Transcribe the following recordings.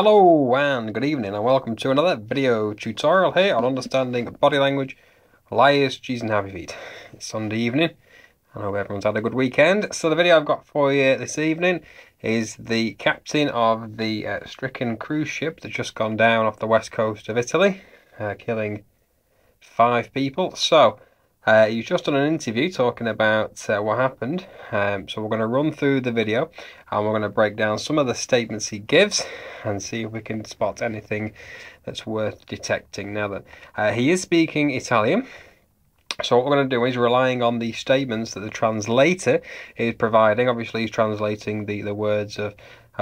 Hello and good evening and welcome to another video tutorial here on understanding body language, liars, cheese and happy feet. It's Sunday evening. I hope everyone's had a good weekend. So the video I've got for you this evening is the captain of the stricken cruise ship that's just gone down off the west coast of Italy, killing 5 people. So he's just done an interview talking about what happened. So we're going to run through the video and we're going to break down some of the statements he gives and see if we can spot anything that's worth detecting. Now that he is speaking Italian, so what we're going to do is relying on the statements that the translator is providing. Obviously he's translating the words of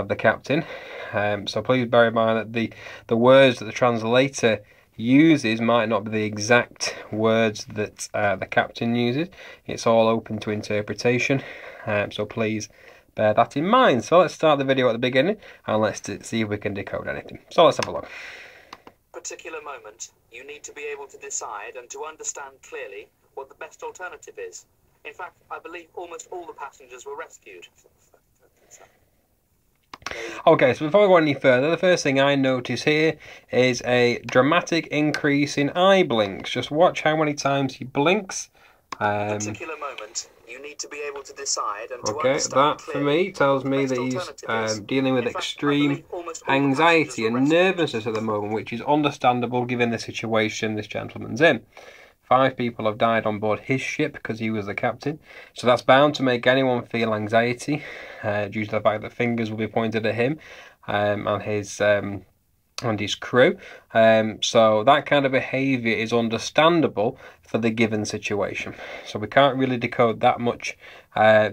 the captain, so please bear in mind that the words that the translator uses might not be the exact words that the captain uses. It's all open to interpretation, so please bear that in mind. So let's start the video at the beginning and let's see if we can decode anything. So let's have a look. Particular moment, you need to be able to decide and to understand clearly what the best alternative is. In fact, I believe almost all the passengers were rescued. Okay, so before we go any further, the first thing I notice here is a dramatic increase in eye blinks. Just watch how many times he blinks. Particular moment, you need to be able to decide and to okay, understand that for me tells me that he's dealing with extreme anxiety and nervousness at the moment, which is understandable given the situation this gentleman's in. 5 people have died on board his ship because he was the captain, so that's bound to make anyone feel anxiety due to the fact that fingers will be pointed at him and his crew. So that kind of behaviour is understandable for the given situation. So we can't really decode that much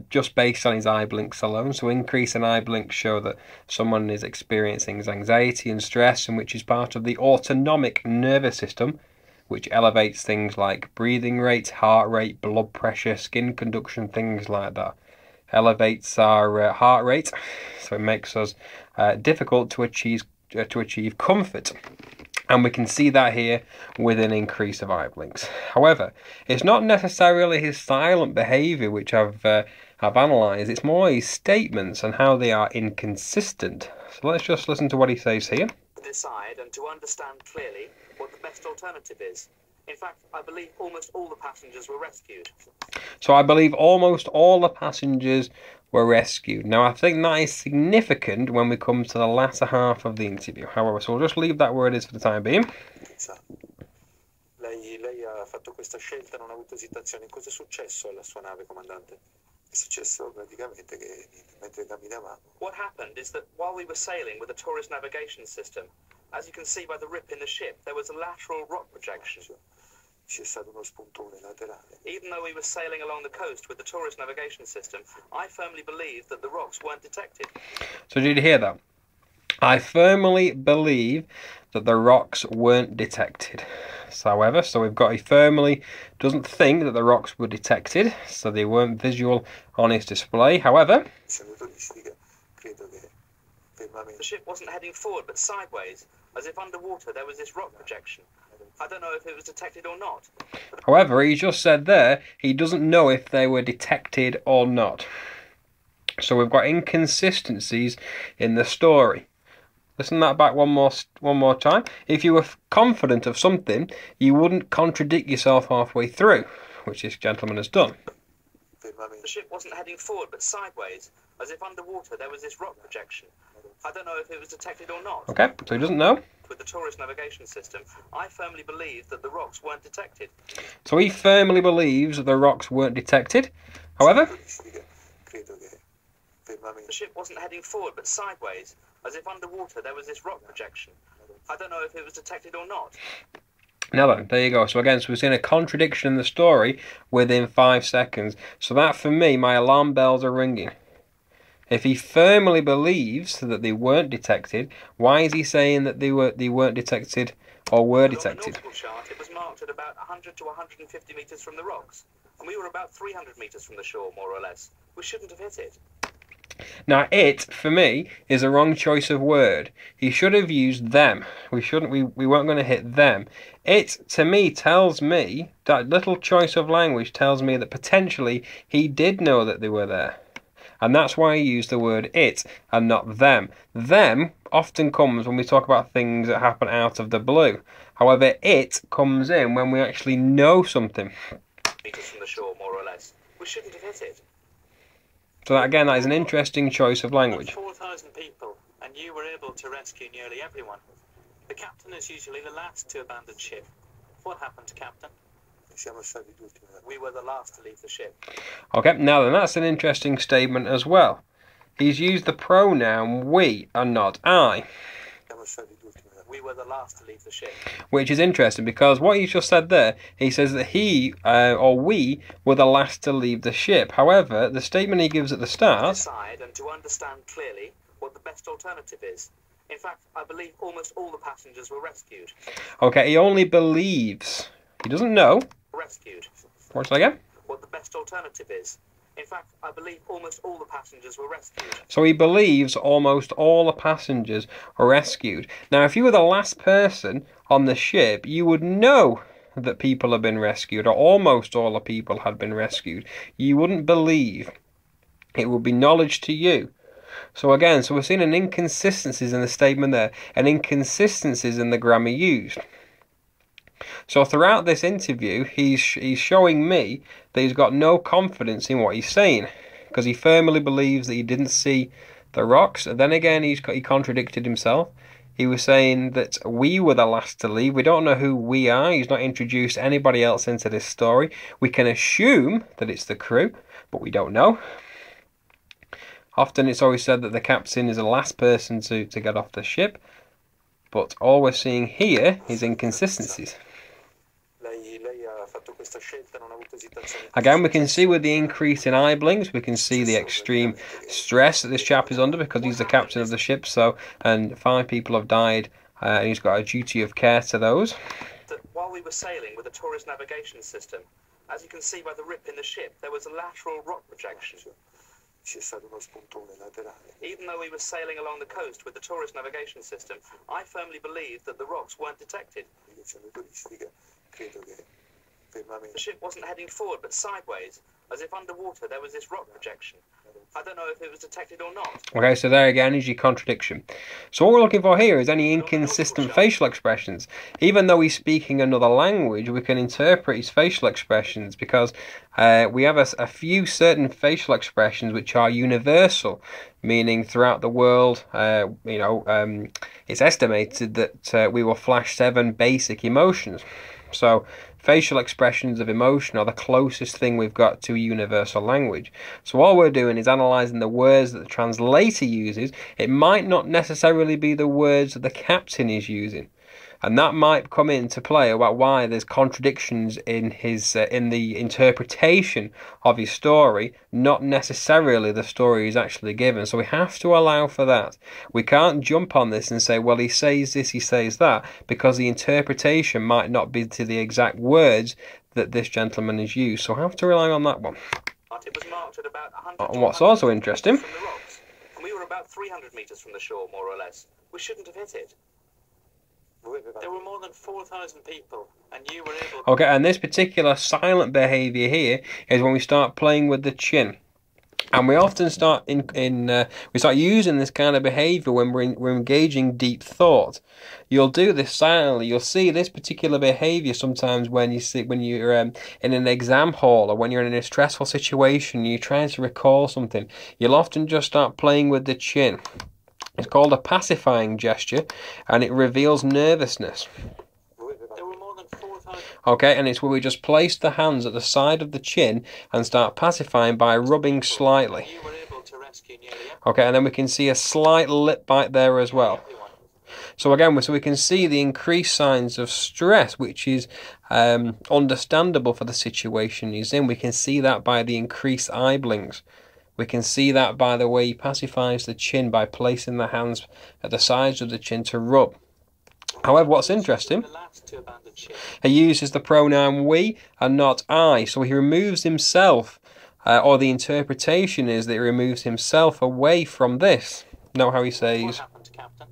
just based on his eye blinks alone. So increase in eye blinks show that someone is experiencing anxiety and stress, and which is part of the autonomic nervous system, which elevates things like breathing rate, heart rate, blood pressure, skin conduction, things like that. Elevates our heart rate, so it makes us difficult to achieve comfort. And we can see that here with an increase of eye blinks. However, it's not necessarily his silent behaviour which I've analysed, it's more his statements and how they are inconsistent. So let's just listen to what he says here. Decide and to understand clearly what the best alternative is. In fact, I believe almost all the passengers were rescued. So I believe almost all the passengers were rescued. Now I think that is significant when we come to the latter half of the interview. However, so we'll just leave that where it is for the time being. Lei ha fatto questa scelta, non ha avuto esitazioni. Cosa è successo alla sua nave, comandante? È successo praticamente che mentre camminavamo. What happened is that while we were sailing with the tourist navigation system, as you can see by the rip in the ship, there was a lateral rock projection. C'è stato uno spuntone laterale. Even though we were sailing along the coast with the tourist navigation system, I firmly believe that the rocks weren't detected. So did you hear that? I firmly believe that the rocks weren't detected. However, so we've got he firmly doesn't think that the rocks were detected, so they weren't visual on his display. However, the ship wasn't heading forward but sideways, as if underwater there was this rock projection. I don't know if it was detected or not. However, he just said there he doesn't know if they were detected or not. So we've got inconsistencies in the story. Listen that back one more time. If you were confident of something, you wouldn't contradict yourself halfway through, which this gentleman has done. The ship wasn't heading forward but sideways, as if underwater there was this rock projection. I don't know if it was detected or not. Okay, so he doesn't know. With the tourist navigation system, I firmly believe that the rocks weren't detected. So he firmly believes that the rocks weren't detected. However, the ship wasn't heading forward but sideways, as if underwater there was this rock projection. I don't know if it was detected or not. Now then, there you go. So again, so we've seen a contradiction in the story within 5 seconds. So that, for me, my alarm bells are ringing. If he firmly believes that they weren't detected, why is he saying that they weren't detected or were detected? On the nautical chart, it was marked at about 100 to 150 metres from the rocks, and we were about 300 metres from the shore, more or less. We shouldn't have hit it. Now, it, for me, is a wrong choice of word. He should have used them. We weren't going to hit them. It, to me, tells me, that little choice of language tells me that potentially he did know that they were there. And that's why he used the word it and not them. Them often comes when we talk about things that happen out of the blue. However, it comes in when we actually know something. Meters from the shore, more or less. We shouldn't have hit it. So that, again, that is an interesting choice of language. 4,000 people, and you were able to rescue nearly everyone. The captain is usually the last to abandon ship. What happened, Captain? Siamo stati gli ultimi. We were the last to leave the ship. Okay, now then, that's an interesting statement as well. He's used the pronoun we and not I. Siamo stati gli ultimi. We were the last to leave the ship. Which is interesting because what he just said there, he says that he or we were the last to leave the ship. However, the statement he gives at the start... Decide and to understand clearly what the best alternative is. In fact, I believe almost all the passengers were rescued. Okay, he only believes. He doesn't know. Rescued. Watch that again. What the best alternative is. In fact, I believe almost all the passengers were rescued. So he believes almost all the passengers are rescued. Now, if you were the last person on the ship, you would know that people have been rescued, or almost all the people had been rescued. You wouldn't believe. It would be knowledge to you. So again, we're seeing an inconsistencies in the statement there, and inconsistencies in the grammar used. So throughout this interview, he's showing me that he's got no confidence in what he's saying, because he firmly believes that he didn't see the rocks. And then again, he contradicted himself. He was saying that we were the last to leave. We don't know who we are. He's not introduced anybody else into this story. We can assume that it's the crew, but we don't know. Often it's always said that the captain is the last person to get off the ship, but all we're seeing here is inconsistencies. Again, we can see with the increase in eye blinks, we can see the extreme stress that this chap is under because he's the captain of the ship. So, and 5 people have died, and he's got a duty of care to those. That while we were sailing with a tourist navigation system, as you can see by the rip in the ship, there was a lateral rock projection. Even though we were sailing along the coast with the tourist navigation system, I firmly believe that the rocks weren't detected. The ship wasn't heading forward but sideways, as if underwater there was this rock projection. I don't know if it was detected or not. Okay, so there again is your contradiction. So what we're looking for here is any inconsistent facial expressions. Even though he's speaking another language, we can interpret his facial expressions because we have a few certain facial expressions which are universal, meaning throughout the world, it's estimated that we will flash 7 basic emotions. So facial expressions of emotion are the closest thing we've got to a universal language. So all we're doing is analysing the words that the translator uses. It might not necessarily be the words that the captain is using. And that might come into play about why there's contradictions in his in the interpretation of his story, not necessarily the story he's actually given. So we have to allow for that. We can't jump on this and say, well, he says this, he says that, because the interpretation might not be to the exact words that this gentleman has used. So I have to rely on that one. It was marked at about 100 And what's also interesting, from the rocks, and we were about 300 meters from the shore, more or less. We shouldn't have hit it. There were more than 4,000 people, and you were able... okay, and this particular silent behaviour here is when we start playing with the chin. And we often start we start using this kind of behaviour when we're engaging deep thought. You'll do this silently. You'll see this particular behaviour sometimes when you're in an exam hall or when you're in a stressful situation. You're trying to recall something. You'll often just start playing with the chin. It's called a pacifying gesture, and it reveals nervousness. There were more than 4,000... okay, and it's where we just place the hands at the side of the chin and start pacifying by rubbing slightly. You were able to rescue nearly everyone. Okay, and then we can see a slight lip bite there as well. So again, we can see the increased signs of stress, which is understandable for the situation he's in. We can see that by the increased eye blinks. We can see that by the way he pacifies the chin by placing the hands at the sides of the chin to rub. However, what's interesting, he uses the pronoun we and not I. So he removes himself, or the interpretation is that he removes himself away from this. Note how he says... What happened, Captain?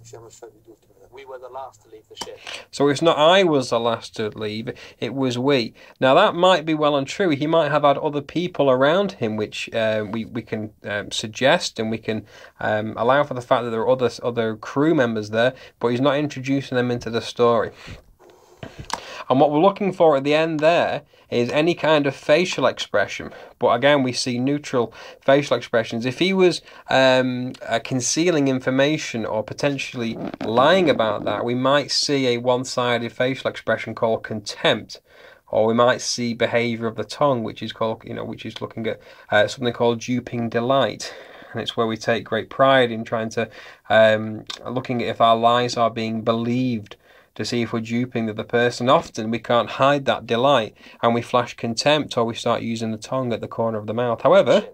Siamo stati gli ultimi. We were the last to leave the ship. So it's not I was the last to leave, it was we. Now that might be well and true. He might have had other people around him, which we can suggest, and we can allow for the fact that there are other crew members there, but he's not introducing them into the story. And what we're looking for at the end there is any kind of facial expression. But again, we see neutral facial expressions. If he was concealing information or potentially lying about that, we might see a one-sided facial expression called contempt. Or we might see behaviour of the tongue, which is called, which is looking at something called duping delight. And it's where we take great pride in trying to, looking at if our lies are being believed, to see if we're duping the other person. Often we can't hide that delight and we flash contempt, or we start using the tongue at the corner of the mouth. However,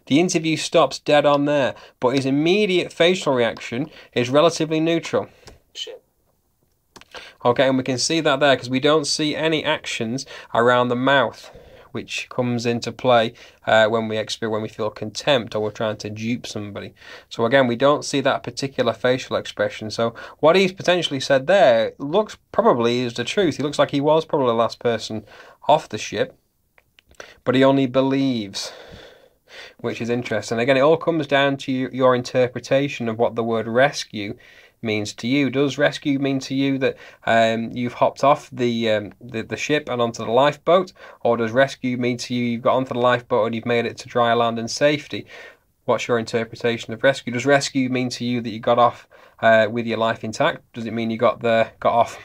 the interview stops dead on there, but his immediate facial reaction is relatively neutral. Okay, and we can see that there because we don't see any actions around the mouth, which comes into play when we feel contempt or we're trying to dupe somebody. So again, we don't see that particular facial expression. So what he's potentially said there looks probably is the truth. He looks like he was probably the last person off the ship, but he only believes, which is interesting. Again, it all comes down to your interpretation of what the word rescue means to you. Does rescue mean to you that you've hopped off the ship and onto the lifeboat, or does rescue mean to you you've got onto the lifeboat and you've made it to dry land and safety? What's your interpretation of rescue? Does rescue mean to you that you got off with your life intact? Does it mean you got off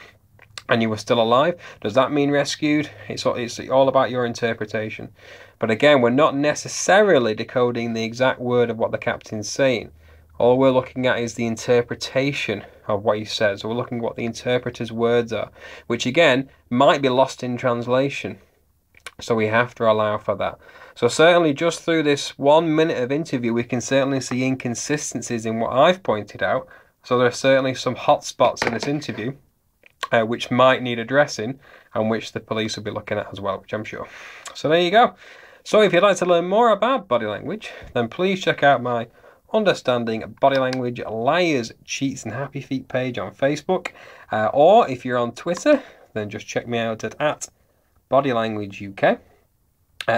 and you were still alive? Does that mean rescued? It's all about your interpretation. But again, we're not necessarily decoding the exact word of what the captain's saying. All we're looking at is the interpretation of what he says. So we're looking at what the interpreter's words are, which again might be lost in translation. So we have to allow for that. So certainly just through this 1 minute of interview, we can certainly see inconsistencies in what I've pointed out. So there are certainly some hot spots in this interview which might need addressing, and which the police will be looking at as well, which I'm sure. So there you go. So if you'd like to learn more about body language, then please check out my Understanding Body Language Liars, Cheats and Happy Feet page on Facebook, or if you're on Twitter, then just check me out at BodyLanguageUK.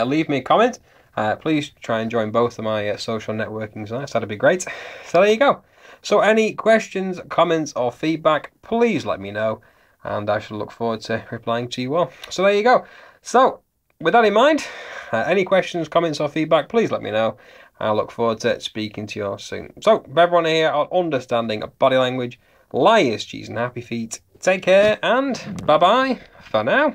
Leave me a comment. Please try and join both of my social networking sites. That'd be great. So there you go. So any questions, comments or feedback, please let me know, and I shall look forward to replying to you all. So there you go. So with that in mind, any questions, comments or feedback, please let me know. I look forward to speaking to you all soon. So, for everyone here on Understanding Body Language, Liars, Cheats and Happy Feet, take care and bye-bye for now.